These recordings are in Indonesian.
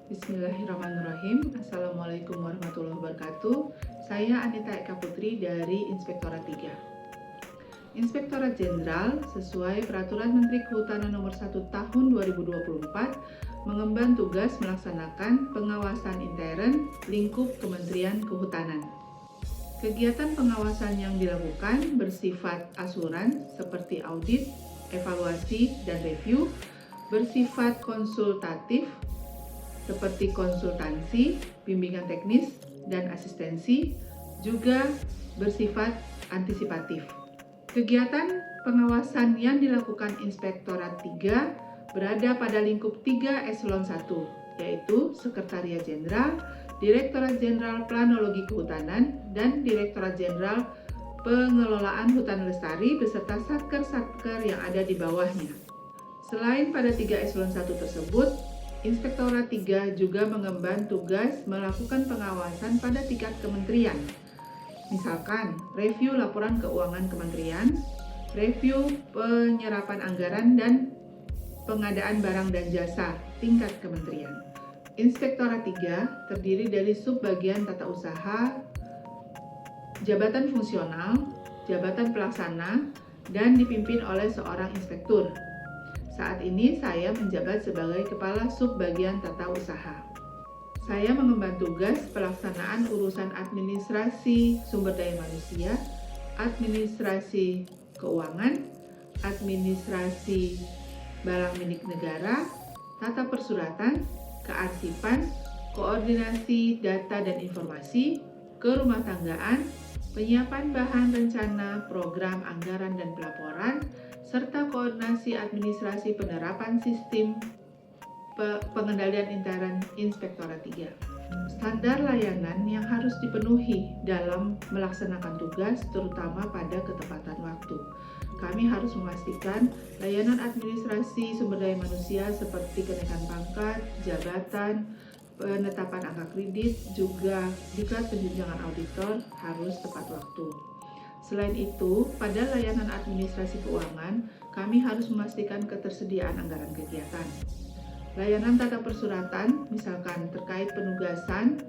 Bismillahirrahmanirrahim. Assalamualaikum warahmatullahi wabarakatuh. Saya Anita Eka Putri dari Inspektorat 3. Inspektorat Jenderal sesuai Peraturan Menteri Kehutanan Nomor 1 Tahun 2024 mengemban tugas melaksanakan pengawasan intern lingkup Kementerian Kehutanan. Kegiatan pengawasan yang dilakukan bersifat asuran seperti audit, evaluasi, dan review, bersifat konsultatif seperti konsultansi, bimbingan teknis, dan asistensi, juga bersifat antisipatif. Kegiatan pengawasan yang dilakukan Inspektorat 3 berada pada lingkup 3 eselon 1, yaitu Sekretariat Jenderal, Direktorat Jenderal Planologi Kehutanan, dan Direktorat Jenderal Pengelolaan Hutan Lestari beserta satker-satker yang ada di bawahnya. Selain pada 3 eselon 1 tersebut, Inspektorat 3 juga mengemban tugas melakukan pengawasan pada tingkat kementerian. Misalkan, review laporan keuangan kementerian, review penyerapan anggaran, dan pengadaan barang dan jasa tingkat kementerian. Inspektorat 3 terdiri dari subbagian tata usaha, jabatan fungsional, jabatan pelaksana, dan dipimpin oleh seorang inspektur. Saat ini saya menjabat sebagai Kepala Subbagian Tata Usaha. Saya mengemban tugas pelaksanaan urusan administrasi sumber daya manusia, administrasi keuangan, administrasi barang milik negara, tata persuratan, kearsipan, koordinasi data dan informasi, kerumah tanggaan, penyiapan bahan rencana, program, anggaran, dan pelaporan, serta koordinasi administrasi penerapan sistem pengendalian intern Inspektorat 3. Standar layanan yang harus dipenuhi dalam melaksanakan tugas, terutama pada ketepatan waktu. Kami harus memastikan layanan administrasi sumber daya manusia seperti kenaikan pangkat, jabatan, penetapan angka kredit, juga diklat penjenjangan auditor harus tepat waktu. Selain itu, pada layanan administrasi keuangan, kami harus memastikan ketersediaan anggaran kegiatan. Layanan tata persuratan, misalkan terkait penugasan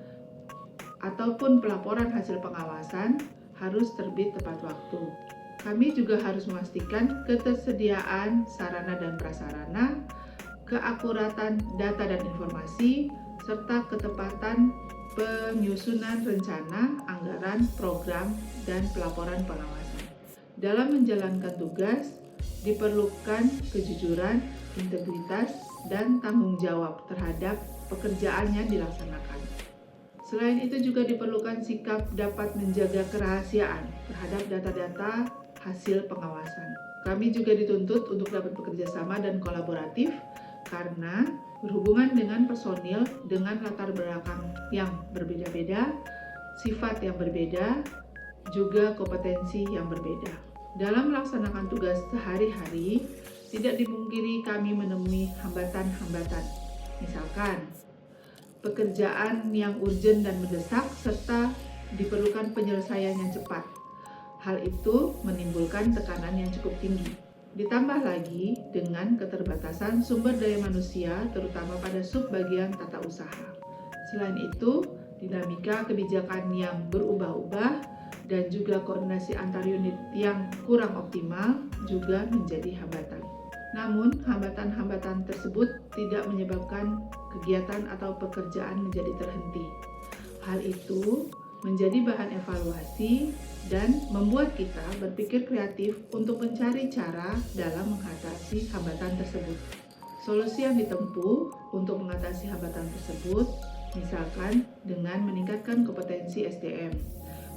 ataupun pelaporan hasil pengawasan, harus terbit tepat waktu. Kami juga harus memastikan ketersediaan sarana dan prasarana, keakuratan data dan informasi, serta ketepatan penyusunan rencana, anggaran, program, dan pelaporan pengawasan. Dalam menjalankan tugas, diperlukan kejujuran, integritas, dan tanggung jawab terhadap pekerjaan yang dilaksanakan. Selain itu juga diperlukan sikap dapat menjaga kerahasiaan terhadap data-data hasil pengawasan. Kami juga dituntut untuk dapat bekerja sama dan kolaboratif karena berhubungan dengan personil dengan latar belakang yang berbeda-beda, sifat yang berbeda, juga kompetensi yang berbeda. Dalam melaksanakan tugas sehari-hari, tidak dipungkiri kami menemui hambatan-hambatan. Misalkan, pekerjaan yang urgent dan mendesak serta diperlukan penyelesaian yang cepat. Hal itu menimbulkan tekanan yang cukup tinggi. Ditambah lagi dengan keterbatasan sumber daya manusia, terutama pada subbagian tata usaha. Selain itu, dinamika kebijakan yang berubah-ubah dan juga koordinasi antar unit yang kurang optimal juga menjadi hambatan. Namun, hambatan-hambatan tersebut tidak menyebabkan kegiatan atau pekerjaan menjadi terhenti. Hal itu menjadi bahan evaluasi dan membuat kita berpikir kreatif untuk mencari cara dalam mengatasi hambatan tersebut. Solusi yang ditempuh untuk mengatasi hambatan tersebut, misalkan dengan meningkatkan kompetensi SDM,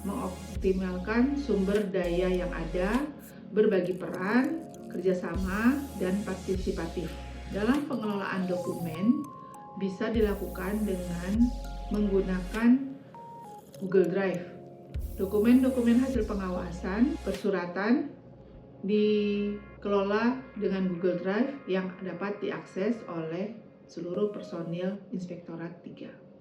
mengoptimalkan sumber daya yang ada, berbagi peran, kerjasama, dan partisipatif. Dalam pengelolaan dokumen bisa dilakukan dengan menggunakan Google Drive. Dokumen-dokumen hasil pengawasan, persuratan dikelola dengan Google Drive yang dapat diakses oleh seluruh personil Inspektorat 3.